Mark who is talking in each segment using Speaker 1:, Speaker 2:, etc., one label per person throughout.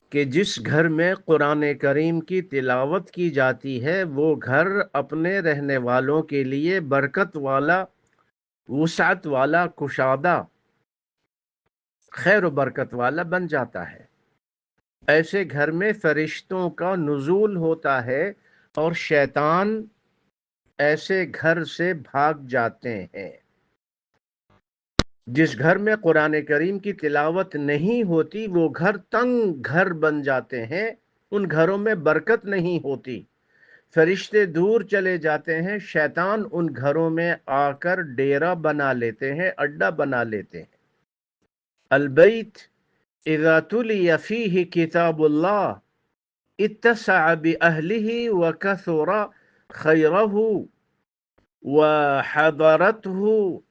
Speaker 1: کہ جس گھر میں قرآن کریم کی تلاوت کی جاتی ہے وہ گھر اپنے رہنے والوں کے لیے برکت والا، وسعت والا، کشادہ، خیر و برکت والا بن جاتا ہے۔ ایسے گھر میں فرشتوں کا نزول ہوتا ہے اور شیطان ایسے گھر سے بھاگ جاتے ہیں۔ جس گھر میں قرآن کریم کی تلاوت نہیں ہوتی وہ گھر تنگ گھر بن جاتے ہیں، ان گھروں میں برکت نہیں ہوتی، فرشتے دور چلے جاتے ہیں، شیطان ان گھروں میں آ کر ڈیرا بنا لیتے ہیں، اڈا بنا لیتے ہیں۔ البیت اذا تلی فیہ کتاب اللہ اتسع بأہلہ وکثر خیرہ وحضرته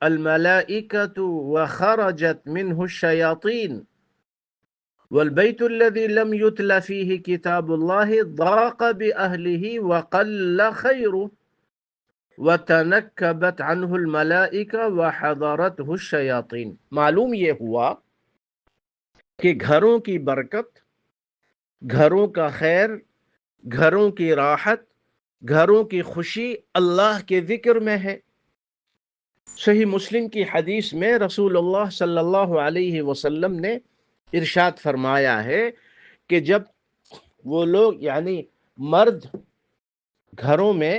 Speaker 1: الملائكة وخرجت منه الشياطين والبيت الذي لم يتل فيه كتاب الله ضاق بأهله وقل خيره وتنكبت عنه الملائكة وحضرته الشياطين۔ معلوم یہ ہوا کہ گھروں کی برکت، گھروں کا خیر، گھروں کی راحت، گھروں کی خوشی اللہ کے ذکر میں ہے۔ صحیح مسلم کی حدیث میں رسول اللہ صلی اللہ علیہ وسلم نے ارشاد فرمایا ہے کہ جب وہ لوگ یعنی مرد گھروں میں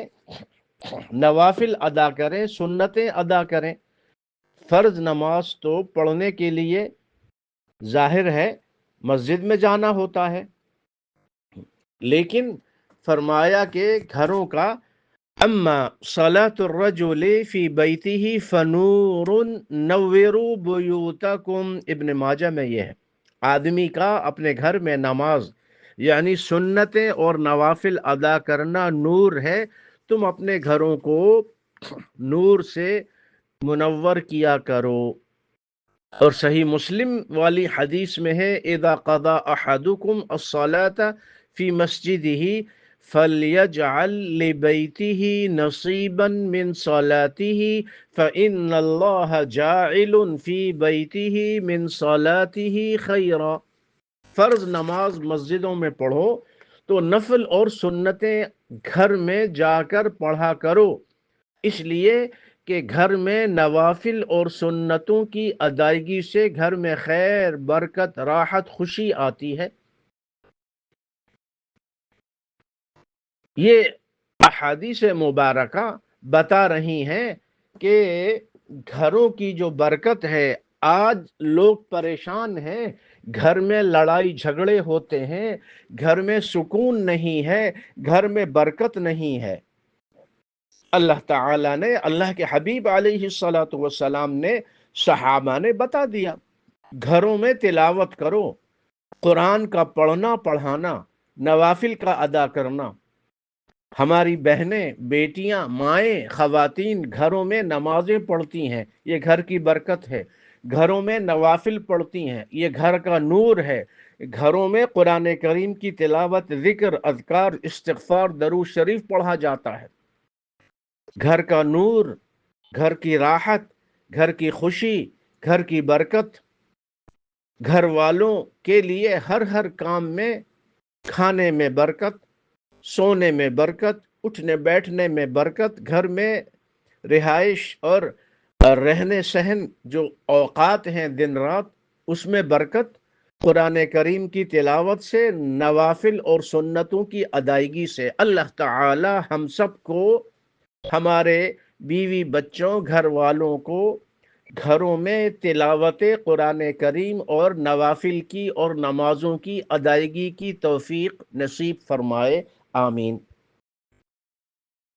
Speaker 1: نوافل ادا کریں، سنتیں ادا کریں، فرض نماز تو پڑھنے کے لیے ظاہر ہے مسجد میں جانا ہوتا ہے، لیکن فرمایا کہ گھروں کا اما صلاة الرجل فی بیتہ فنور نوروا بیوتکم، ابن ماجہ میں یہ ہے، آدمی کا اپنے گھر میں نماز یعنی سنتیں اور نوافل ادا کرنا نور ہے، تم اپنے گھروں کو نور سے منور کیا کرو۔ اور صحیح مسلم والی حدیث میں ہے اذا قضى احدکم الصلاة فی مسجدہ فَلْيَجْعَلْ لِبَيْتِهِ نَصِيبًا مِّن صَلَاتِهِ فَإِنَّ اللَّهَ جَاعِلٌ فِي بَيْتِهِ مِن صَلَاتِهِ خَيْرًا۔ فرض نماز مسجدوں میں پڑھو تو نفل اور سنتیں گھر میں جا کر پڑھا کرو، اس لیے کہ گھر میں نوافل اور سنتوں کی ادائیگی سے گھر میں خیر، برکت، راحت، خوشی آتی ہے۔ یہ احادیث مبارکہ بتا رہی ہیں کہ گھروں کی جو برکت ہے، آج لوگ پریشان ہیں، گھر میں لڑائی جھگڑے ہوتے ہیں، گھر میں سکون نہیں ہے، گھر میں برکت نہیں ہے۔ اللہ تعالیٰ نے، اللہ کے حبیب علیہ السلام نے، صحابہ نے بتا دیا، گھروں میں تلاوت کرو، قرآن کا پڑھنا پڑھانا، نوافل کا ادا کرنا۔ ہماری بہنیں، بیٹیاں، مائیں، خواتین گھروں میں نمازیں پڑھتی ہیں، یہ گھر کی برکت ہے، گھروں میں نوافل پڑھتی ہیں، یہ گھر کا نور ہے، گھروں میں قرآن کریم کی تلاوت، ذکر، اذکار، استغفار، درود شریف پڑھا جاتا ہے۔ گھر کا نور، گھر کی راحت، گھر کی خوشی، گھر کی برکت، گھر والوں کے لیے ہر کام میں، کھانے میں برکت، سونے میں برکت، اٹھنے بیٹھنے میں برکت، گھر میں رہائش اور رہنے سہن جو اوقات ہیں دن رات، اس میں برکت، قرآن کریم کی تلاوت سے، نوافل اور سنتوں کی ادائیگی سے۔ اللہ تعالی ہم سب کو، ہمارے بیوی بچوں، گھر والوں کو گھروں میں تلاوت قرآن کریم اور نوافل کی اور نمازوں کی ادائیگی کی توفیق نصیب فرمائے، آمین۔